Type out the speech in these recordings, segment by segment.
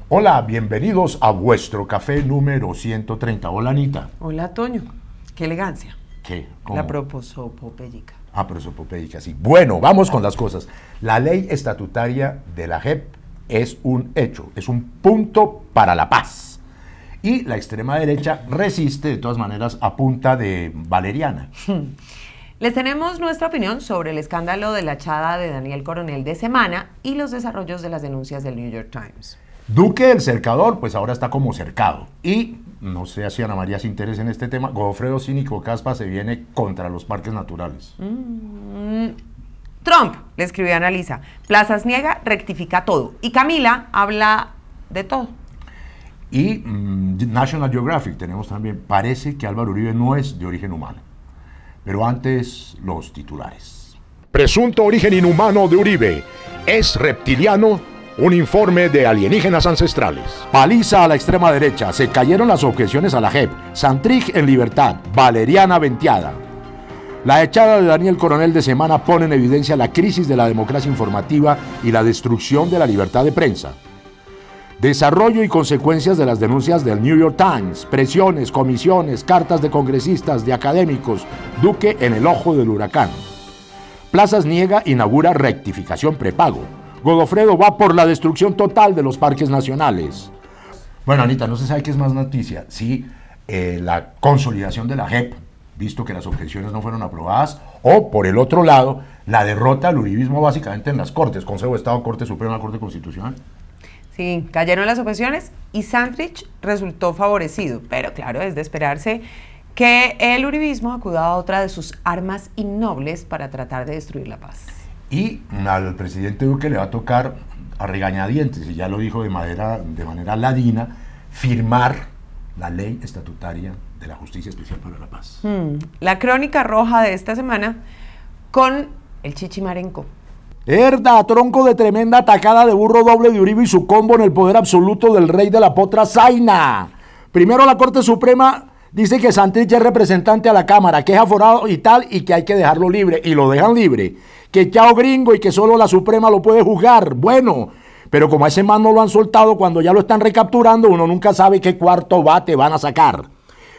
Hola, bienvenidos a vuestro café número 130. Hola, Anita. Hola, Toño. Qué elegancia. ¿Qué? ¿Cómo? La prosopopédica. Ah, prosopopédica, sí. Bueno, vamos con las cosas. La ley estatutaria de la JEP es un hecho, es un punto para la paz. Y la extrema derecha resiste, de todas maneras, a punta de valeriana. Les tenemos nuestra opinión sobre el escándalo de la echada de Daniel Coronel de semana y los desarrollos de las denuncias del New York Times. Duque, el cercador, pues ahora está como cercado. Y, no sé si Ana María se interesa en este tema, Godofredo Cínico Caspa se viene contra los parques naturales. Trump, le escribió a Analisa, Plazas niega, rectifica todo. Y Camila habla de todo. Y National Geographic tenemos también, parece que Álvaro Uribe no es de origen humano. Pero antes, los titulares. Presunto origen inhumano de Uribe. ¿Es reptiliano? Un informe de alienígenas ancestrales. Paliza a la extrema derecha. Se cayeron las objeciones a la JEP. Santrich en libertad. Valeriana venteada. La echada de Daniel Coronel de semana pone en evidencia la crisis de la democracia informativa y la destrucción de la libertad de prensa. Desarrollo y consecuencias de las denuncias del New York Times. Presiones, comisiones, cartas de congresistas, de académicos. Duque en el ojo del huracán. Plazas niega, inaugura rectificación prepago. Godofredo va por la destrucción total de los parques nacionales. Bueno, Anita, no se sabe qué es más noticia. Si la consolidación de la JEP, visto que las objeciones no fueron aprobadas, o por el otro lado, la derrota del uribismo básicamente en las Cortes, Consejo de Estado, Corte Suprema, Corte Constitucional. Sí, cayeron las objeciones y Santrich resultó favorecido, pero claro, es de esperarse que el uribismo acuda a otra de sus armas innobles para tratar de destruir la paz. Y al presidente Duque le va a tocar a regañadientes, y ya lo dijo de manera ladina, firmar la ley estatutaria de la Justicia Especial para la Paz. La crónica roja de esta semana con el Chichimarenco. Herda, tronco de tremenda atacada de burro doble de Uribe y su combo en el poder absoluto del rey de la potra Zaina. Primero la Corte Suprema dice que Santrich es representante a la Cámara, que es aforado y tal, y que hay que dejarlo libre, y lo dejan libre. Que chao gringo y que solo la Suprema lo puede juzgar. Bueno, pero como a ese man no lo han soltado cuando ya lo están recapturando, uno nunca sabe qué cuarto bate van a sacar.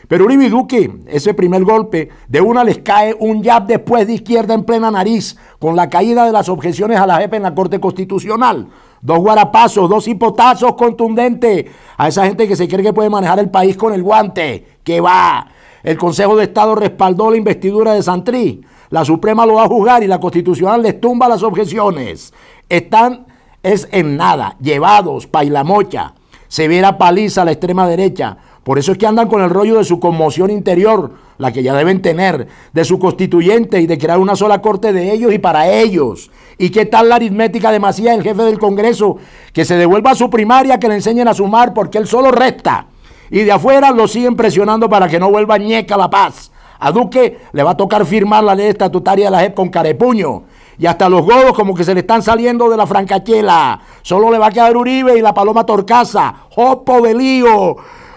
Pero Uribe y Duque, ese primer golpe, de una les cae un jab después de izquierda en plena nariz, con la caída de las objeciones a la JEP en la Corte Constitucional. Dos guarapazos, dos hipotazos contundentes a esa gente que se cree que puede manejar el país con el guante. ¡Que va! El Consejo de Estado respaldó la investidura de Santrich. La Suprema lo va a juzgar y la Constitucional les tumba las objeciones. Están en nada, llevados, pailamocha, severa paliza a la extrema derecha. Por eso es que andan con el rollo de su conmoción interior, la que ya deben tener, de su constituyente y de crear una sola corte de ellos y para ellos. ¿Y qué tal la aritmética de Macías, el jefe del Congreso? Que se devuelva a su primaria, que le enseñen a sumar porque él solo resta. Y de afuera lo siguen presionando para que no vuelva ñeca la paz. A Duque le va a tocar firmar la ley estatutaria de la JEP con carepuño. Y hasta los godos como que se le están saliendo de la francachela. Solo le va a quedar Uribe y la Paloma Torcaza. ¡Jopo de lío!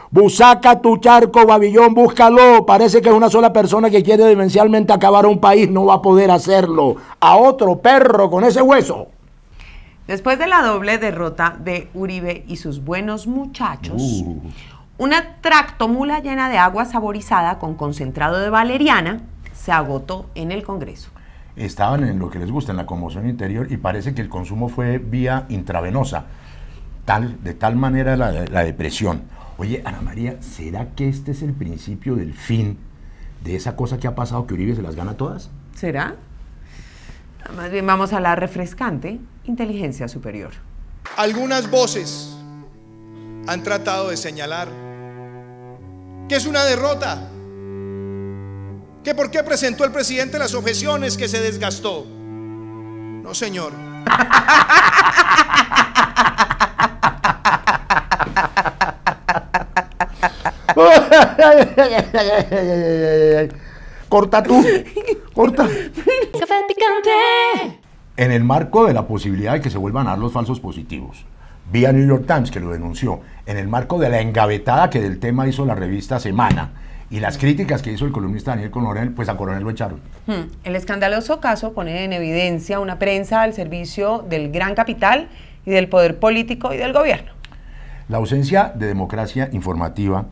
Busaca tu charco, Babillón, búscalo. Parece que es una sola persona que quiere demencialmente acabar a un país. No va a poder hacerlo. A otro perro con ese hueso. Después de la doble derrota de Uribe y sus buenos muchachos, una tractomula llena de agua saborizada con concentrado de valeriana se agotó en el Congreso. Estaban en lo que les gusta, en la conmoción interior, y parece que el consumo fue vía intravenosa, de tal manera la depresión. Oye, Ana María, ¿será que este es el principio del fin de esa cosa que ha pasado, que Uribe se las gana todas? ¿Será? Más bien vamos a la refrescante inteligencia superior. Algunas voces han tratado de señalar que es una derrota, que por qué presentó el presidente las objeciones, que se desgastó. No, señor. Corta tú, corta. Café picante. En el marco de la posibilidad de que se vuelvan a dar los falsos positivos, vía New York Times, que lo denunció, en el marco de la engavetada que del tema hizo la revista Semana y las críticas que hizo el columnista Daniel Coronel, pues a Coronel lo echaron. El escandaloso caso pone en evidencia una prensa al servicio del gran capital y del poder político y del gobierno. La ausencia de democracia informativa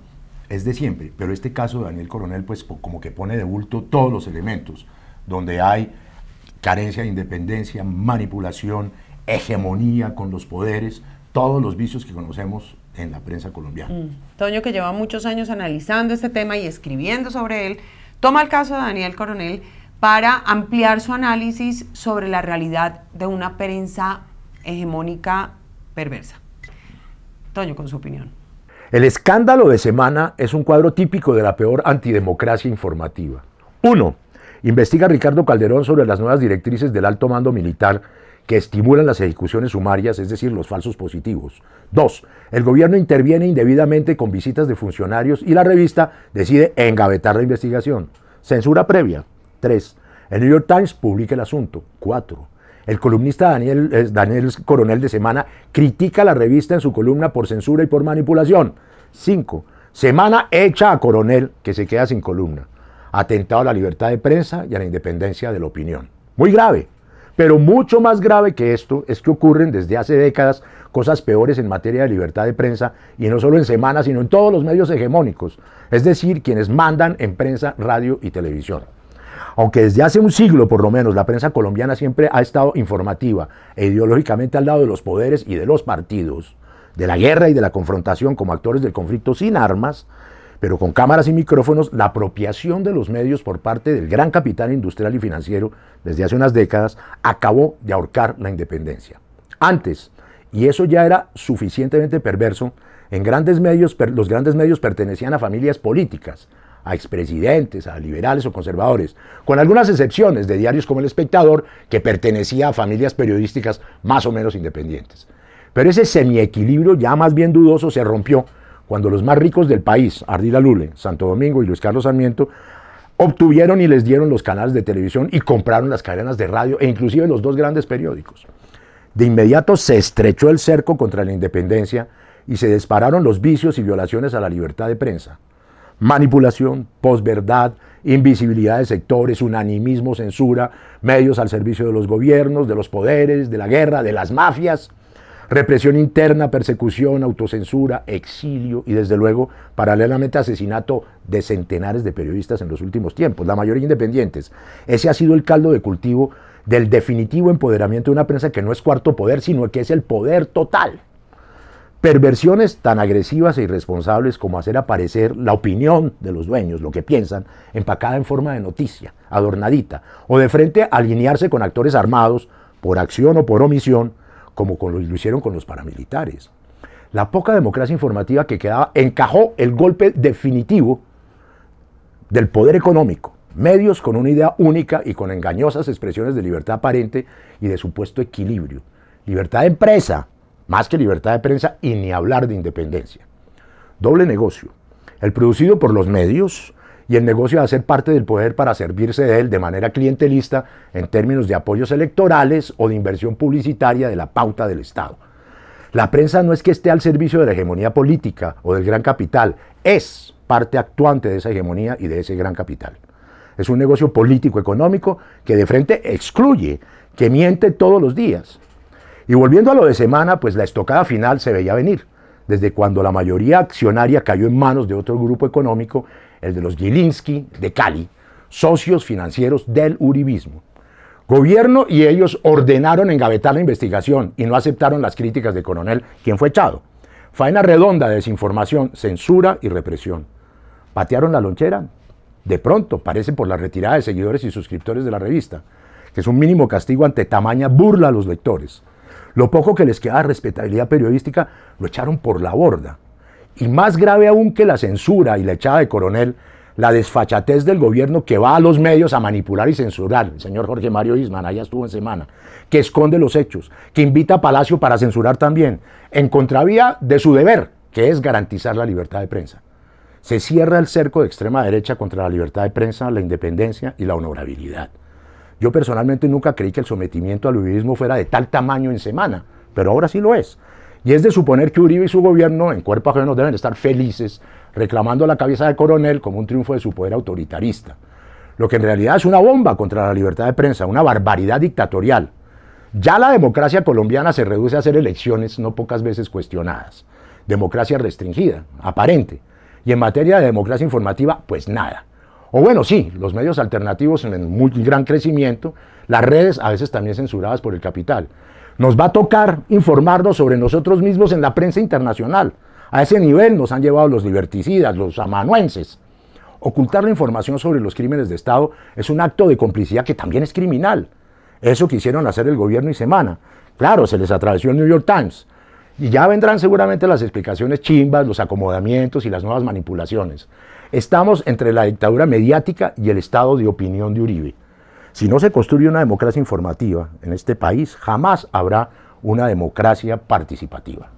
es de siempre, pero este caso de Daniel Coronel pues como que pone de bulto todos los elementos, donde hay carencia de independencia, manipulación, hegemonía con los poderes, todos los vicios que conocemos en la prensa colombiana. Toño, que lleva muchos años analizando este tema y escribiendo sobre él, toma el caso de Daniel Coronel para ampliar su análisis sobre la realidad de una prensa hegemónica perversa. Toño, con su opinión. El escándalo de Semana es un cuadro típico de la peor antidemocracia informativa. 1. Investiga Ricardo Calderón sobre las nuevas directrices del alto mando militar que estimulan las ejecuciones sumarias, es decir, los falsos positivos. 2. El gobierno interviene indebidamente con visitas de funcionarios y la revista decide engavetar la investigación. Censura previa. 3. El New York Times publica el asunto. 4. El columnista Daniel Coronel de Semana critica a la revista en su columna por censura y por manipulación. 5. Semana echa a Coronel, que se queda sin columna. Atentado a la libertad de prensa y a la independencia de la opinión. Muy grave. Pero mucho más grave que esto es que ocurren desde hace décadas cosas peores en materia de libertad de prensa, y no solo en Semana, sino en todos los medios hegemónicos, es decir, quienes mandan en prensa, radio y televisión. Aunque desde hace un siglo por lo menos la prensa colombiana siempre ha estado informativa e ideológicamente al lado de los poderes y de los partidos, de la guerra y de la confrontación como actores del conflicto sin armas, pero con cámaras y micrófonos, la apropiación de los medios por parte del gran capital industrial y financiero desde hace unas décadas acabó de ahorcar la independencia. Antes, y eso ya era suficientemente perverso, los grandes medios pertenecían a familias políticas, a expresidentes, a liberales o conservadores, con algunas excepciones de diarios como El Espectador, que pertenecía a familias periodísticas más o menos independientes. Pero ese semiequilibrio ya más bien dudoso se rompió cuando los más ricos del país, Ardila Lule, Santo Domingo y Luis Carlos Sarmiento, obtuvieron y les dieron los canales de televisión y compraron las cadenas de radio e inclusive los dos grandes periódicos. De inmediato se estrechó el cerco contra la independencia y se dispararon los vicios y violaciones a la libertad de prensa. Manipulación, posverdad, invisibilidad de sectores, unanimismo, censura, medios al servicio de los gobiernos, de los poderes, de la guerra, de las mafias, represión interna, persecución, autocensura, exilio y desde luego, paralelamente, asesinato de centenares de periodistas en los últimos tiempos, la mayoría independientes. Ese ha sido el caldo de cultivo del definitivo empoderamiento de una prensa que no es cuarto poder, sino que es el poder total. Perversiones tan agresivas e irresponsables como hacer aparecer la opinión de los dueños, lo que piensan, empacada en forma de noticia, adornadita, o de frente alinearse con actores armados, por acción o por omisión, como lo hicieron con los paramilitares. La poca democracia informativa que quedaba encajó el golpe definitivo del poder económico, medios con una idea única y con engañosas expresiones de libertad aparente y de supuesto equilibrio. Libertad de empresa, más que libertad de prensa, y ni hablar de independencia. Doble negocio, el producido por los medios y el negocio de hacer parte del poder para servirse de él de manera clientelista en términos de apoyos electorales o de inversión publicitaria de la pauta del Estado. La prensa no es que esté al servicio de la hegemonía política o del gran capital, es parte actuante de esa hegemonía y de ese gran capital. Es un negocio político-económico que de frente excluye, que miente todos los días. Y volviendo a lo de Semana, pues la estocada final se veía venir, desde cuando la mayoría accionaria cayó en manos de otro grupo económico, el de los Gilinski de Cali, socios financieros del uribismo. Gobierno y ellos ordenaron engavetar la investigación y no aceptaron las críticas de Coronel, quien fue echado. Faena redonda de desinformación, censura y represión. ¿Patearon la lonchera? De pronto, parece por la retirada de seguidores y suscriptores de la revista, que es un mínimo castigo ante tamaña burla a los lectores. Lo poco que les queda de respetabilidad periodística lo echaron por la borda. Y más grave aún que la censura y la echada de Coronel, la desfachatez del gobierno que va a los medios a manipular y censurar. El señor Jorge Mario Isman, allá estuvo en Semana, que esconde los hechos, que invita a Palacio para censurar también, en contravía de su deber, que es garantizar la libertad de prensa. Se cierra el cerco de extrema derecha contra la libertad de prensa, la independencia y la honorabilidad. Yo personalmente nunca creí que el sometimiento al uribismo fuera de tal tamaño en Semana, pero ahora sí lo es. Y es de suponer que Uribe y su gobierno en cuerpo ajeno deben estar felices reclamando la cabeza de coronel como un triunfo de su poder autoritarista. Lo que en realidad es una bomba contra la libertad de prensa, una barbaridad dictatorial. Ya la democracia colombiana se reduce a hacer elecciones no pocas veces cuestionadas. Democracia restringida, aparente. Y en materia de democracia informativa, pues nada. O bueno, sí, los medios alternativos en muy gran crecimiento, las redes a veces también censuradas por el capital. Nos va a tocar informarnos sobre nosotros mismos en la prensa internacional. A ese nivel nos han llevado los liberticidas, los amanuenses. Ocultar la información sobre los crímenes de Estado es un acto de complicidad que también es criminal. Eso quisieron hacer el gobierno y Semana. Claro, se les atravesó el New York Times. Y ya vendrán seguramente las explicaciones chimbas, los acomodamientos y las nuevas manipulaciones. Estamos entre la dictadura mediática y el estado de opinión de Uribe. Si no se construye una democracia informativa en este país, jamás habrá una democracia participativa.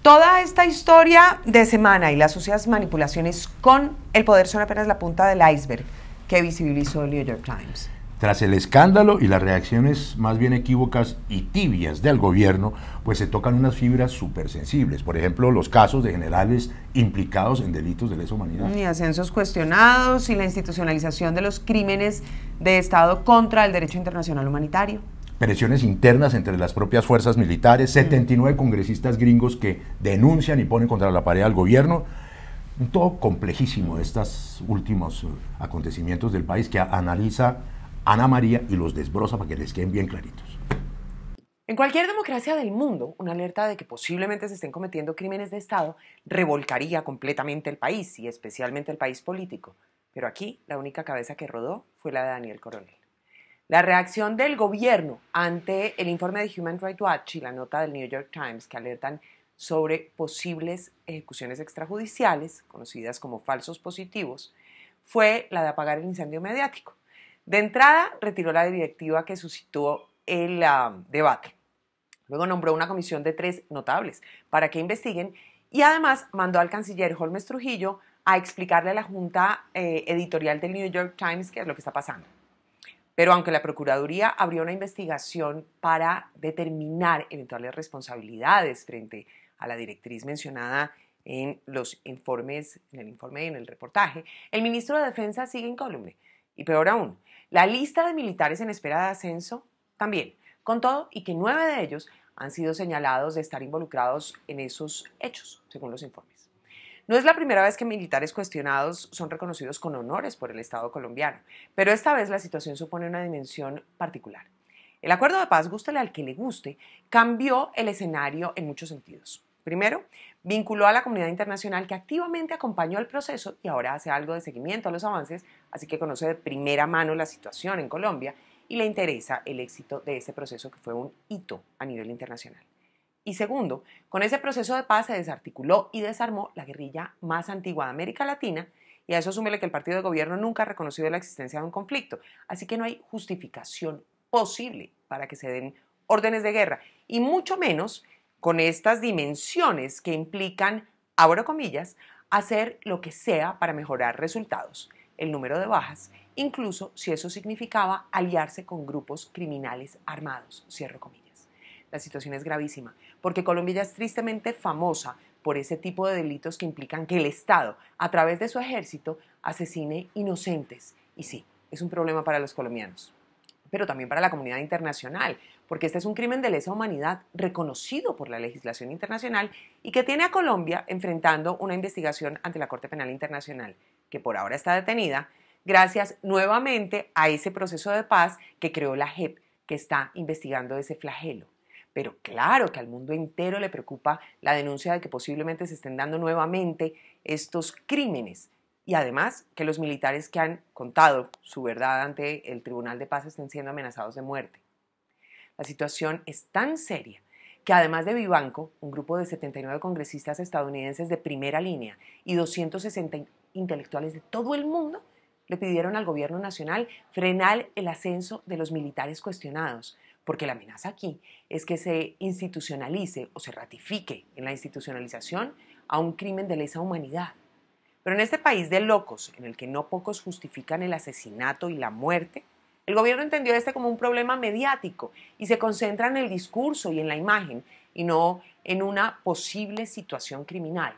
Toda esta historia de Semana y las sucias manipulaciones con el poder son apenas la punta del iceberg que visibilizó el New York Times. Tras el escándalo y las reacciones más bien equívocas y tibias del gobierno, pues se tocan unas fibras súper sensibles. Por ejemplo, los casos de generales implicados en delitos de lesa humanidad. Y ascensos cuestionados y la institucionalización de los crímenes de Estado contra el derecho internacional humanitario. Presiones internas entre las propias fuerzas militares, 79 congresistas gringos que denuncian y ponen contra la pared al gobierno. Un todo complejísimo de estos últimos acontecimientos del país que analiza Ana María y los desbroza para que les queden bien claritos. En cualquier democracia del mundo, una alerta de que posiblemente se estén cometiendo crímenes de Estado revolcaría completamente el país y especialmente el país político. Pero aquí la única cabeza que rodó fue la de Daniel Coronel. La reacción del gobierno ante el informe de Human Rights Watch y la nota del New York Times que alertan sobre posibles ejecuciones extrajudiciales, conocidas como falsos positivos, fue la de apagar el incendio mediático. De entrada, retiró la directiva que suscitó el debate. Luego nombró una comisión de 3 notables para que investiguen y además mandó al canciller Holmes Trujillo a explicarle a la junta editorial del New York Times qué es lo que está pasando. Pero aunque la Procuraduría abrió una investigación para determinar eventuales responsabilidades frente a la directriz mencionada en los informes, en el informe y en el reportaje, el ministro de Defensa sigue incólume. Y peor aún, la lista de militares en espera de ascenso también, con todo y que 9 de ellos han sido señalados de estar involucrados en esos hechos, según los informes. No es la primera vez que militares cuestionados son reconocidos con honores por el Estado colombiano, pero esta vez la situación supone una dimensión particular. El acuerdo de paz, gústele al que le guste, cambió el escenario en muchos sentidos. Primero, vinculó a la comunidad internacional que activamente acompañó el proceso y ahora hace algo de seguimiento a los avances, así que conoce de primera mano la situación en Colombia y le interesa el éxito de ese proceso que fue un hito a nivel internacional. Y segundo, con ese proceso de paz se desarticuló y desarmó la guerrilla más antigua de América Latina y a eso súmele que el partido de gobierno nunca ha reconocido la existencia de un conflicto, así que no hay justificación posible para que se den órdenes de guerra y mucho menos con estas dimensiones que implican, abro comillas, hacer lo que sea para mejorar resultados, el número de bajas, incluso si eso significaba aliarse con grupos criminales armados, cierro comillas. La situación es gravísima, porque Colombia ya es tristemente famosa por ese tipo de delitos que implican que el Estado, a través de su ejército, asesine inocentes. Y sí, es un problema para los colombianos, pero también para la comunidad internacional, porque este es un crimen de lesa humanidad reconocido por la legislación internacional y que tiene a Colombia enfrentando una investigación ante la Corte Penal Internacional, que por ahora está detenida, gracias nuevamente a ese proceso de paz que creó la JEP, que está investigando ese flagelo. Pero claro que al mundo entero le preocupa la denuncia de que posiblemente se estén dando nuevamente estos crímenes y además que los militares que han contado su verdad ante el Tribunal de Paz estén siendo amenazados de muerte. La situación es tan seria que además de Vivanco, un grupo de 79 congresistas estadounidenses de primera línea y 260 intelectuales de todo el mundo le pidieron al gobierno nacional frenar el ascenso de los militares cuestionados, porque la amenaza aquí es que se institucionalice o se ratifique en la institucionalización a un crimen de lesa humanidad. Pero en este país de locos, en el que no pocos justifican el asesinato y la muerte, El gobierno entendió este como un problema mediático y se concentra en el discurso y en la imagen y no en una posible situación criminal,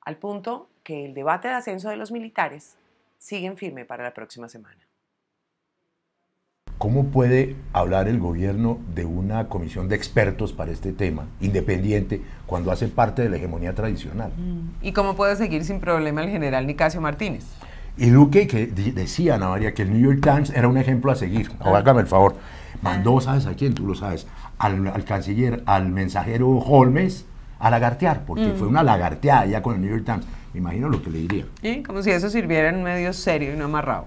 al punto que el debate de ascenso de los militares sigue en firme para la próxima semana. ¿Cómo puede hablar el gobierno de una comisión de expertos para este tema, independiente, cuando hace parte de la hegemonía tradicional? ¿Y cómo puede seguir sin problema el general Nicasio Martínez? Y Duque, que decía, Ana María, que el New York Times era un ejemplo a seguir. Ahora hágame el favor. Mandó, ¿sabes a quién? Tú lo sabes. Al canciller, al mensajero Holmes, a lagartear, porque fue una lagarteada ya con el New York Times. Me imagino lo que le diría. ¿Sí? Como si eso sirviera en un medio serio y no amarrado.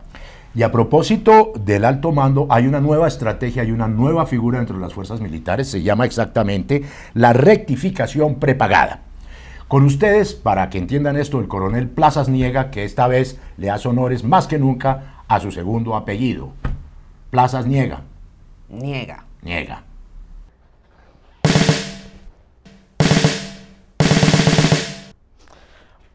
Y a propósito del alto mando, hay una nueva estrategia, hay una nueva figura dentro de las fuerzas militares, se llama exactamente la rectificación prepagada. Con ustedes, para que entiendan esto, el coronel Plazas Niega, que esta vez le hace honores más que nunca a su segundo apellido. Plazas Niega. Niega. Niega.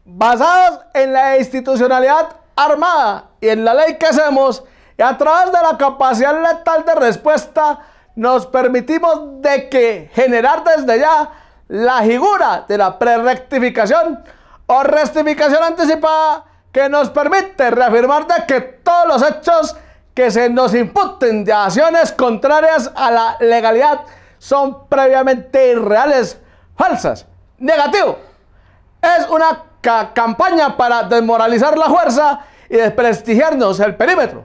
Basadas en la institucionalidad armada y en la ley que hacemos, y a través de la capacidad letal de respuesta, nos permitimos de que generar desde ya la figura de la prerectificación o rectificación anticipada, que nos permite reafirmar de que todos los hechos que se nos imputen de acciones contrarias a la legalidad son previamente irreales, falsas. Negativo. Es una campaña para desmoralizar la fuerza y desprestigiarnos el perímetro.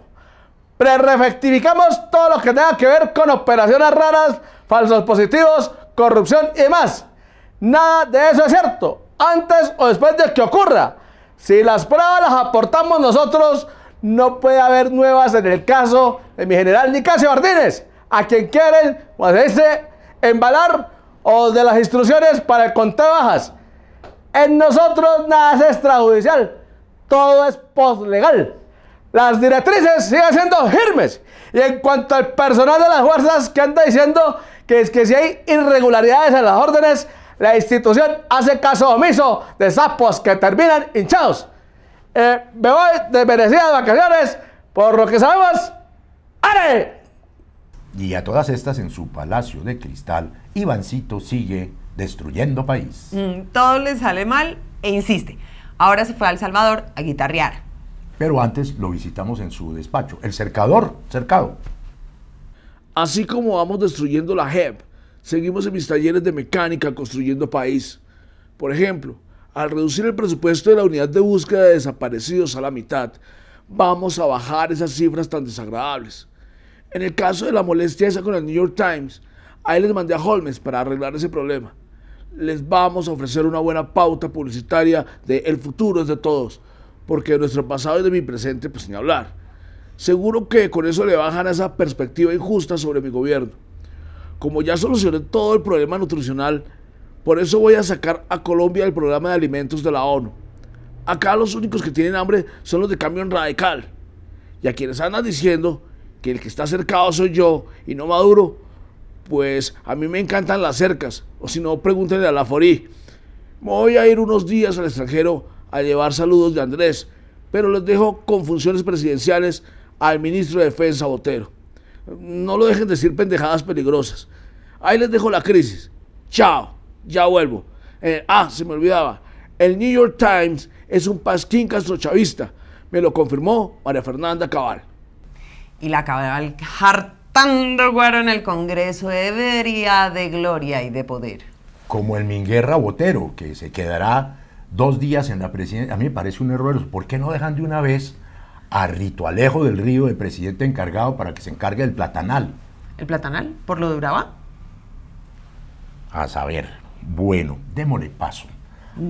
Prerefectificamos todo lo que tenga que ver con operaciones raras, falsos positivos, corrupción y demás. Nada de eso es cierto, antes o después de que ocurra. Si las pruebas las aportamos nosotros, no puede haber nuevas en el caso de mi general Nicasio Martínez, a quien quieren, como se dice, embalar, o de las instrucciones para el conteo de bajas. En nosotros nada es extrajudicial, todo es postlegal. Las directrices siguen siendo firmes. Y en cuanto al personal de las fuerzas que anda diciendo que es que si hay irregularidades en las órdenes, la institución hace caso omiso de sapos que terminan hinchados. Me voy de merecidas vacaciones, por lo que sabemos, ¡are! Y a todas estas, en su palacio de cristal, Ivancito sigue destruyendo país. Todo le sale mal e insiste. Ahora se fue a El Salvador a guitarrear. Pero antes lo visitamos en su despacho, el cercador, cercado. Así como vamos destruyendo la JEP, seguimos en mis talleres de mecánica construyendo país. Por ejemplo, al reducir el presupuesto de la unidad de búsqueda de desaparecidos a la mitad, vamos a bajar esas cifras tan desagradables. En el caso de la molestia esa con el New York Times, ahí les mandé a Holmes para arreglar ese problema. Les vamos a ofrecer una buena pauta publicitaria de el futuro es de todos, porque de nuestro pasado y de mi presente, pues ni hablar. Seguro que con eso le bajan a esa perspectiva injusta sobre mi gobierno. Como ya solucioné todo el problema nutricional, por eso voy a sacar a Colombia del programa de alimentos de la ONU. Acá los únicos que tienen hambre son los de Cambio Radical. Y a quienes andan diciendo que el que está cercado soy yo y no Maduro, pues a mí me encantan las cercas, o si no, pregúntenle a la Forí. Me voy a ir unos días al extranjero a llevar saludos de Andrés, pero les dejo con funciones presidenciales al ministro de Defensa Botero. No lo dejen decir pendejadas peligrosas. Ahí les dejo la crisis. Chao, ya vuelvo. Se me olvidaba. El New York Times es un pasquín castrochavista. Me lo confirmó María Fernanda Cabal. Y la Cabal hartando guaro en el Congreso de gloria y de poder. Como el Minguerra Botero, que se quedará 2 días en la presidencia. A mí me parece un error. ¿Por qué no dejan de una vez a Rito Alejo del Río, el presidente encargado, para que se encargue del platanal? ¿El platanal? ¿Por lo de Urabá? A saber. Bueno, démosle paso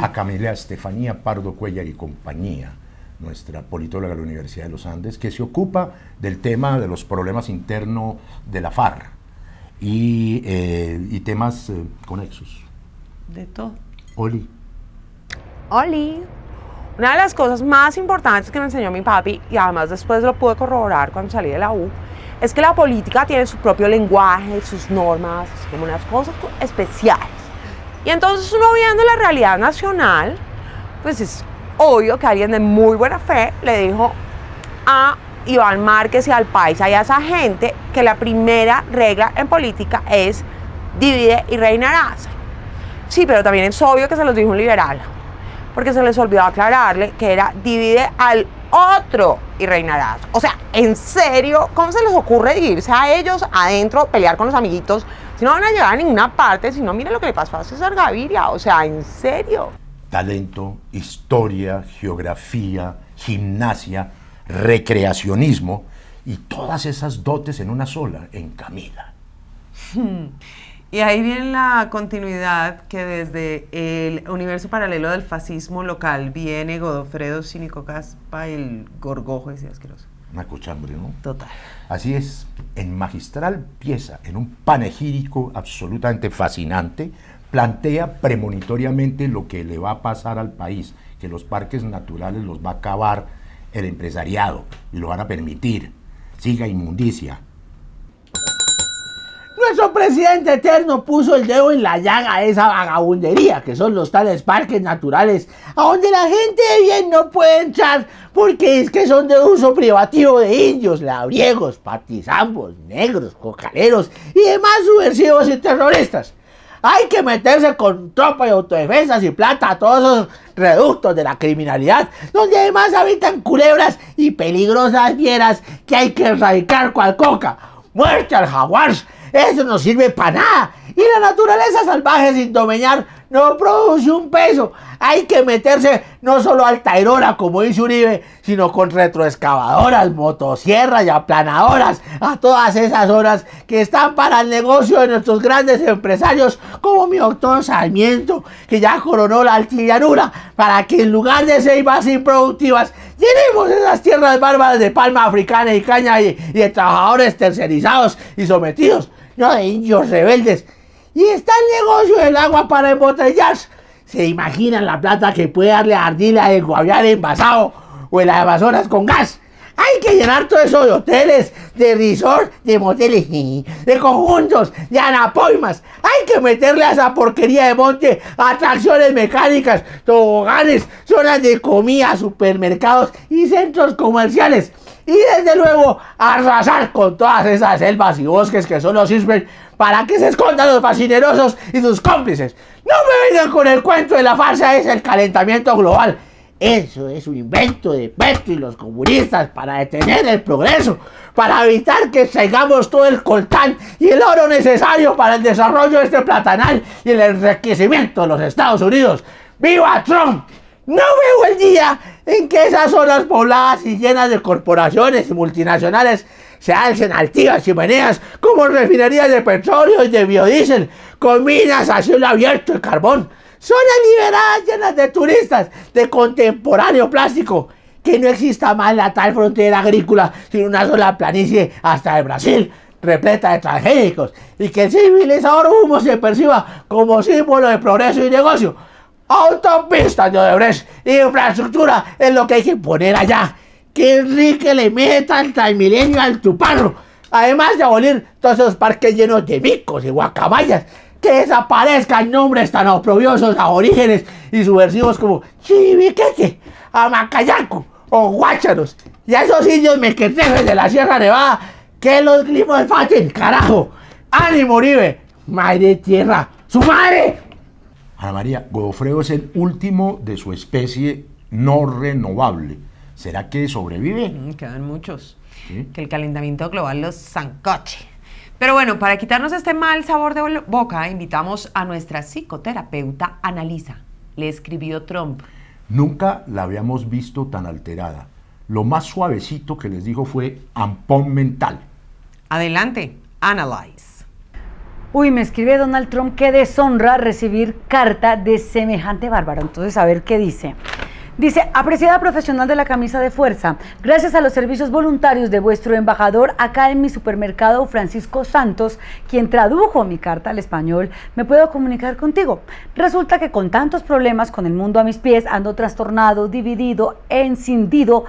a Camila Estefanía Pardo Cuellar y compañía, nuestra politóloga de la Universidad de los Andes, que se ocupa del tema de los problemas internos de la FARC y temas conexos. De todo. Oli. Oli. Una de las cosas más importantes que me enseñó mi papi, y además después lo pude corroborar cuando salí de la U, es que la política tiene su propio lenguaje, sus normas, como unas cosas especiales. Y entonces uno viendo la realidad nacional, pues es obvio que alguien de muy buena fe le dijo a Iván Márquez y al Paisa y a esa gente que la primera regla en política es divide y reinarás. Sí, pero también es obvio que se los dijo un liberal, porque se les olvidó aclararle que era divide al otro y reinarás. O sea, en serio, ¿cómo se les ocurre irse a ellos adentro, pelear con los amiguitos? Si no van a llegar a ninguna parte, si no, miren lo que le pasó a César Gaviria. O sea, en serio. Talento, historia, geografía, gimnasia, recreacionismo y todas esas dotes en una sola, en Camila. Y ahí viene la continuidad que desde el universo paralelo del fascismo local viene Godofredo Cínico Caspa, el gorgojo ese asqueroso. Una cochambre, ¿no? Total. Así es, en magistral pieza, en un panegírico absolutamente fascinante, plantea premonitoriamente lo que le va a pasar al país, que los parques naturales los va a acabar el empresariado y lo van a permitir. Siga inmundicia. Nuestro presidente eterno puso el dedo en la llaga de esa vagabundería que son los tales parques naturales, a donde la gente de bien no puede entrar porque es que son de uso privativo de indios, labriegos, partizambos, negros, cocaleros y demás subversivos y terroristas. Hay que meterse con tropa y autodefensas y plata a todos esos reductos de la criminalidad, donde además habitan culebras y peligrosas fieras que hay que erradicar cual coca. ¡Muerte al jaguar! Eso no sirve para nada. Y la naturaleza salvaje sin domeñar no produce un peso. Hay que meterse no solo al Tayrona, como dice Uribe, sino con retroexcavadoras, motosierras y aplanadoras a todas esas horas que están para el negocio de nuestros grandes empresarios, como mi doctor Sarmiento, que ya coronó la altillanura, para que en lugar de ceibas improductivas, llenemos esas tierras bárbaras de palma africana y caña y de trabajadores tercerizados y sometidos, no de indios rebeldes. Y está el negocio del agua para embotellarse. ¿Se imaginan la plata que puede darle a Ardila el Guaviare envasado o el Amazonas con gas? Hay que llenar todo eso de hoteles, de resort, de moteles, de conjuntos, de anapoimas. Hay que meterle a esa porquería de monte atracciones mecánicas, toboganes, zonas de comida, supermercados y centros comerciales. Y desde luego arrasar con todas esas selvas y bosques que solo sirven para que se escondan los fascinerosos y sus cómplices. No me vengan con el cuento de la farsa, es el calentamiento global. Eso es un invento de Petro y los comunistas para detener el progreso, para evitar que traigamos todo el coltán y el oro necesario para el desarrollo de este platanal y el enriquecimiento de los Estados Unidos. ¡Viva Trump! No veo el día en que esas zonas pobladas y llenas de corporaciones y multinacionales se alcen altivas chimeneas como refinerías de petróleo y de biodiesel, con minas a cielo abierto de carbón, zonas liberadas llenas de turistas, de contemporáneo plástico, que no exista más la tal frontera agrícola sin una sola planicie hasta el Brasil, repleta de transgénicos, y que el civilizador humo se perciba como símbolo de progreso y negocio. Autopistas de Odebrecht, infraestructura es lo que hay que poner allá. Que Enrique le meta al Transmilenio al Tuparro, además de abolir todos esos parques llenos de micos y guacamayas. Que desaparezcan nombres tan oprobiosos a orígenes y subversivos como Chiribiquete, Amacayaco o Guácharos. Y a esos indios mequetrefes de la Sierra Nevada, que los glifosatos, carajo. ¡Ánimo, Uribe! ¡Madre tierra! ¡Su madre! Ana María, Godofredo es el último de su especie no renovable. ¿Será que sobrevive? Quedan muchos. ¿Sí? Que el calentamiento global los zancoche. Pero bueno, para quitarnos este mal sabor de boca, invitamos a nuestra psicoterapeuta Analisa. Le escribió Trump. Nunca la habíamos visto tan alterada. Lo más suavecito que les dijo fue ampón mental. Adelante, Analyze. Uy, me escribe Donald Trump, qué deshonra recibir carta de semejante bárbaro. Entonces, a ver qué dice. Dice, apreciada profesional de la camisa de fuerza, gracias a los servicios voluntarios de vuestro embajador acá en mi supermercado, Francisco Santos, quien tradujo mi carta al español, me puedo comunicar contigo. Resulta que con tantos problemas con el mundo a mis pies, ando trastornado, dividido, encindido,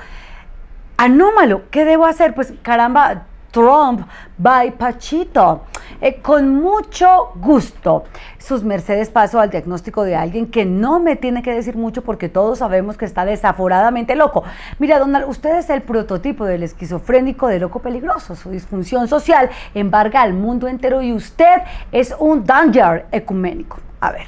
anómalo. ¿Qué debo hacer? Pues caramba, Trump by Pachito. Con mucho gusto. Sus mercedes, paso al diagnóstico de alguien que no me tiene que decir mucho porque todos sabemos que está desaforadamente loco. Mira, Donald, usted es el prototipo del esquizofrénico de loco peligroso. Su disfunción social embarga al mundo entero y usted es un danger ecuménico. A ver.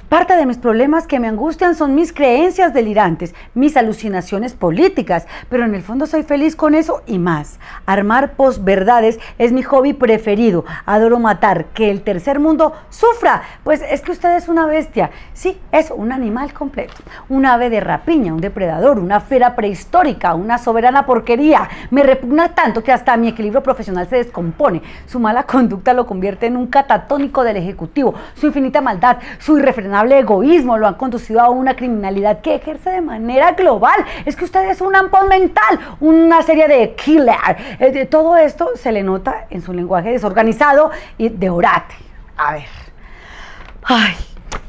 Parte de mis problemas que me angustian son mis creencias delirantes, mis alucinaciones políticas, pero en el fondo soy feliz con eso y más. Armar posverdades es mi hobby preferido. Adoro matar, que el tercer mundo sufra, pues es que usted es una bestia. Sí, es un animal completo, un ave de rapiña, un depredador, una fera prehistórica, una soberana porquería. Me repugna tanto que hasta mi equilibrio profesional se descompone. Su mala conducta lo convierte en un catatónico del Ejecutivo. Su infinita maldad, su irrefrenable egoísmo lo han conducido a una criminalidad que ejerce de manera global. Es que usted es un ampón mental, una serie de killer. Todo esto se le nota en su lenguaje desorganizado y de orate. A ver. Ay,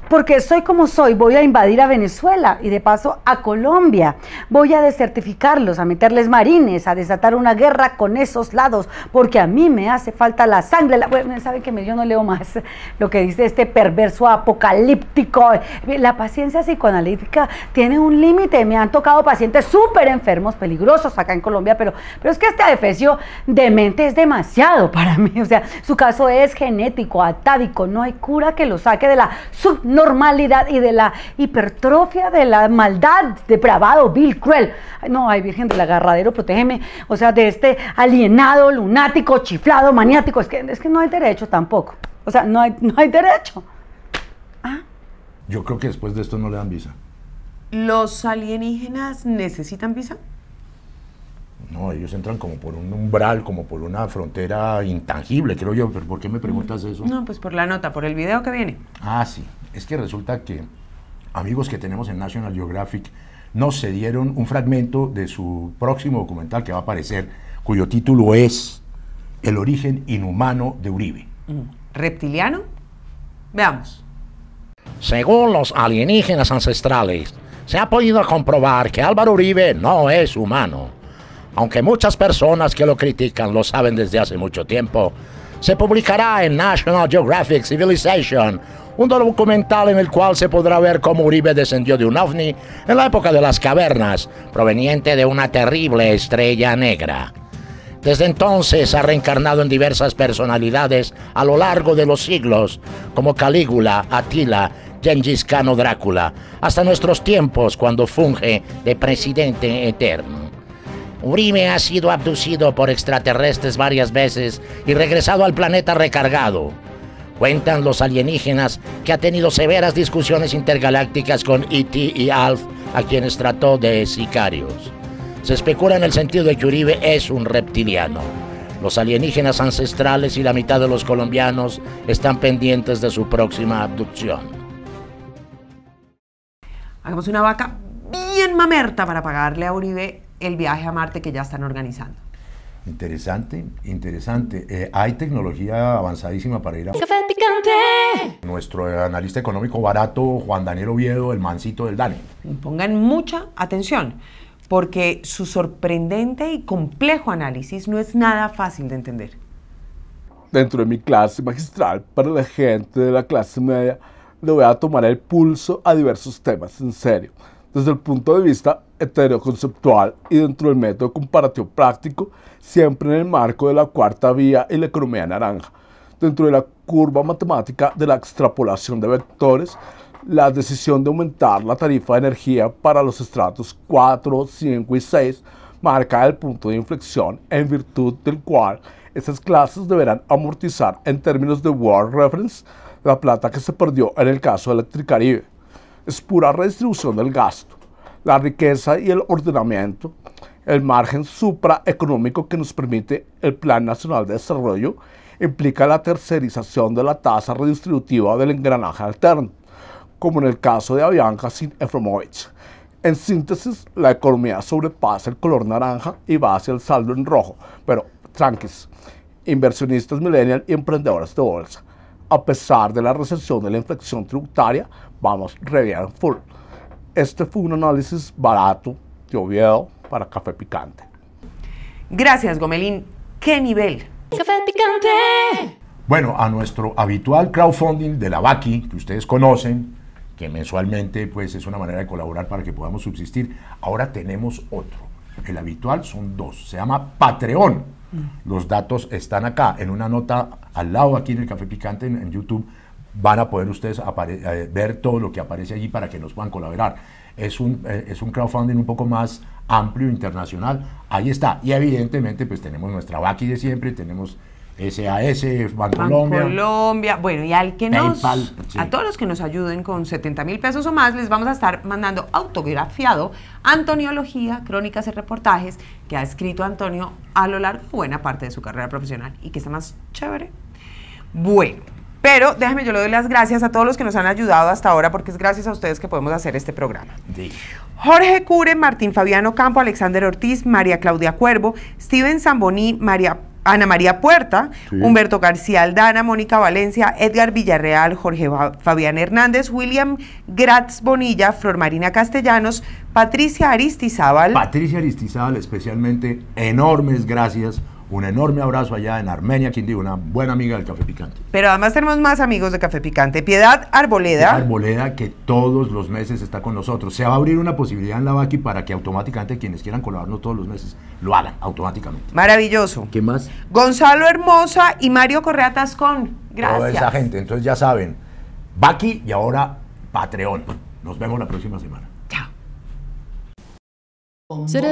porque soy como soy, voy a invadir a Venezuela y de paso a Colombia. Voy a desertificarlos, a meterles marines, a desatar una guerra con esos lados, porque a mí me hace falta la sangre. Bueno, saben que yo no leo más lo que dice este perverso apocalíptico. La paciencia psicoanalítica tiene un límite. Me han tocado pacientes súper enfermos, peligrosos acá en Colombia, pero es que este adefesio de mente es demasiado para mí. O sea, su caso es genético, atávico, no hay cura que lo saque de la subnormalidad y de la hipertrofia de la maldad, depravado, vil, cruel. No, ay, Virgen del Agarradero, protégeme. O sea, de este alienado, lunático, chiflado, maniático. Es que no hay derecho tampoco. O sea, no hay derecho. ¿Ah? Yo creo que después de esto no le dan visa. ¿Los alienígenas necesitan visa? No, ellos entran como por un umbral, como por una frontera intangible, creo yo. ¿Pero por qué me preguntas eso? No, pues por la nota, por el video que viene. Ah, sí. Es que resulta que amigos que tenemos en National Geographic nos cedieron un fragmento de su próximo documental que va a aparecer, cuyo título es El origen inhumano de Uribe. ¿Reptiliano? Veamos. Según los alienígenas ancestrales, se ha podido comprobar que Álvaro Uribe no es humano. Aunque muchas personas que lo critican lo saben desde hace mucho tiempo, se publicará en National Geographic Civilization un documental en el cual se podrá ver cómo Uribe descendió de un ovni en la época de las cavernas, proveniente de una terrible estrella negra. Desde entonces ha reencarnado en diversas personalidades a lo largo de los siglos, como Calígula, Atila, Gengis Khan o Drácula, hasta nuestros tiempos cuando funge de presidente eterno. Uribe ha sido abducido por extraterrestres varias veces y regresado al planeta recargado. Cuentan los alienígenas que ha tenido severas discusiones intergalácticas con E.T. y Alf, a quienes trató de sicarios. Se especula en el sentido de que Uribe es un reptiliano. Los alienígenas ancestrales y la mitad de los colombianos están pendientes de su próxima abducción. Hagamos una vaca bien mamerta para pagarle a Uribe el viaje a Marte que ya están organizando. Interesante, interesante. Hay tecnología avanzadísima para ir a... Café picante. Nuestro analista económico barato, Juan Daniel Oviedo, el mancito del DANE. Pongan mucha atención, porque su sorprendente y complejo análisis no es nada fácil de entender. Dentro de mi clase magistral para la gente de la clase media, le voy a tomar el pulso a diversos temas, en serio, desde el punto de vista heteroconceptual y dentro del método comparativo práctico, siempre en el marco de la cuarta vía y la economía naranja. Dentro de la curva matemática de la extrapolación de vectores, la decisión de aumentar la tarifa de energía para los estratos 4, 5 y 6 marca el punto de inflexión en virtud del cual esas clases deberán amortizar en términos de World Reference la plata que se perdió en el caso de Electricaribe. Es pura redistribución del gasto, la riqueza y el ordenamiento, el margen supraeconómico que nos permite el Plan Nacional de Desarrollo implica la tercerización de la tasa redistributiva del engranaje alterno, como en el caso de Avianca sin Efromovich. En síntesis, la economía sobrepasa el color naranja y va hacia el saldo en rojo, pero tranquis, inversionistas millennial y emprendedores de bolsa. A pesar de la recesión de la inflación tributaria, vamos re bien full. Este fue un análisis barato de Oviedo para Café Picante. Gracias, Gomelín. qué nivel? Café Picante. Bueno, a nuestro habitual crowdfunding de la Vaki, que ustedes conocen, que mensualmente pues es una manera de colaborar para que podamos subsistir, ahora tenemos otro. El habitual son dos, se llama Patreon. Los datos están acá, en una nota al lado aquí en el Café Picante en YouTube. Van a poder ustedes ver todo lo que aparece allí para que nos puedan colaborar. Es un crowdfunding un poco más amplio, internacional. Ahí está. Y evidentemente pues tenemos nuestra Vaki de siempre, tenemos SAS, Bancolombia. Bueno, y al que nos, PayPal, sí. a todos los que nos ayuden con 70,000 pesos o más, les vamos a estar mandando autografiado Antoniología, crónicas y reportajes que ha escrito Antonio a lo largo de buena parte de su carrera profesional. ¿Y qué está más chévere? Bueno, pero déjenme, yo le doy las gracias a todos los que nos han ayudado hasta ahora, porque es gracias a ustedes que podemos hacer este programa. Sí. Jorge Cure, Martín Fabiano Campo, Alexander Ortiz, María Claudia Cuervo, Steven Zamboní, Ana María Puerta, sí. Humberto García Aldana, Mónica Valencia, Edgar Villarreal, Jorge Fabián Hernández, William Gratz Bonilla, Flor Marina Castellanos, Patricia Aristizábal. Patricia Aristizábal, especialmente, enormes gracias. Un enorme abrazo allá en Armenia, Quindío, una buena amiga del Café Picante. Pero además tenemos más amigos de Café Picante. Piedad Arboleda. Piedad Arboleda, que todos los meses está con nosotros. Se va a abrir una posibilidad en la Vaki para que automáticamente quienes quieran colaborarnos todos los meses lo hagan automáticamente. Maravilloso. ¿Qué más? Gonzalo Hermosa y Mario Correa Tascón. Gracias. Toda esa gente. Entonces ya saben, Vaki y ahora Patreon. Nos vemos la próxima semana. Chao. Shut